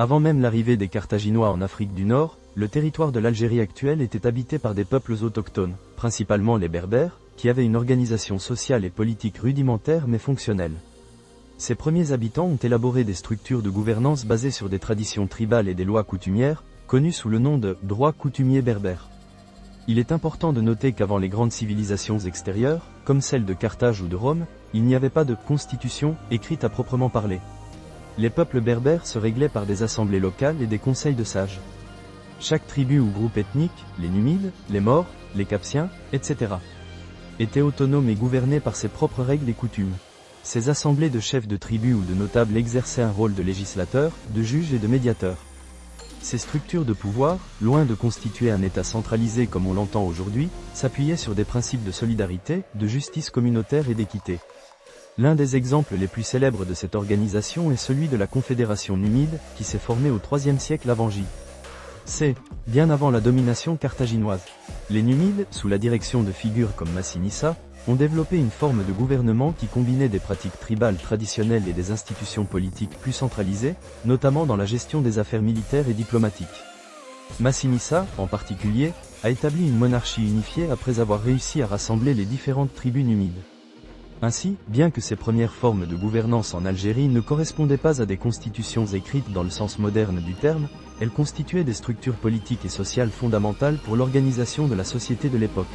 Avant même l'arrivée des Carthaginois en Afrique du Nord, le territoire de l'Algérie actuelle était habité par des peuples autochtones, principalement les Berbères, qui avaient une organisation sociale et politique rudimentaire mais fonctionnelle. Ces premiers habitants ont élaboré des structures de gouvernance basées sur des traditions tribales et des lois coutumières, connues sous le nom de « droit coutumier berbère ». Il est important de noter qu'avant les grandes civilisations extérieures, comme celle de Carthage ou de Rome, il n'y avait pas de constitution écrite à proprement parler. Les peuples berbères se réglaient par des assemblées locales et des conseils de sages. Chaque tribu ou groupe ethnique, les Numides, les Maures, les Capsiens, etc., était autonome et gouverné par ses propres règles et coutumes. Ces assemblées de chefs de tribus ou de notables exerçaient un rôle de législateur, de juge et de médiateur. Ces structures de pouvoir, loin de constituer un État centralisé comme on l'entend aujourd'hui, s'appuyaient sur des principes de solidarité, de justice communautaire et d'équité. L'un des exemples les plus célèbres de cette organisation est celui de la Confédération numide, qui s'est formée au IIIe siècle avant J. C. Bien avant la domination carthaginoise. Les Numides, sous la direction de figures comme Massinissa, ont développé une forme de gouvernement qui combinait des pratiques tribales traditionnelles et des institutions politiques plus centralisées, notamment dans la gestion des affaires militaires et diplomatiques. Massinissa, en particulier, a établi une monarchie unifiée après avoir réussi à rassembler les différentes tribus numides. Ainsi, bien que ces premières formes de gouvernance en Algérie ne correspondaient pas à des constitutions écrites dans le sens moderne du terme, elles constituaient des structures politiques et sociales fondamentales pour l'organisation de la société de l'époque.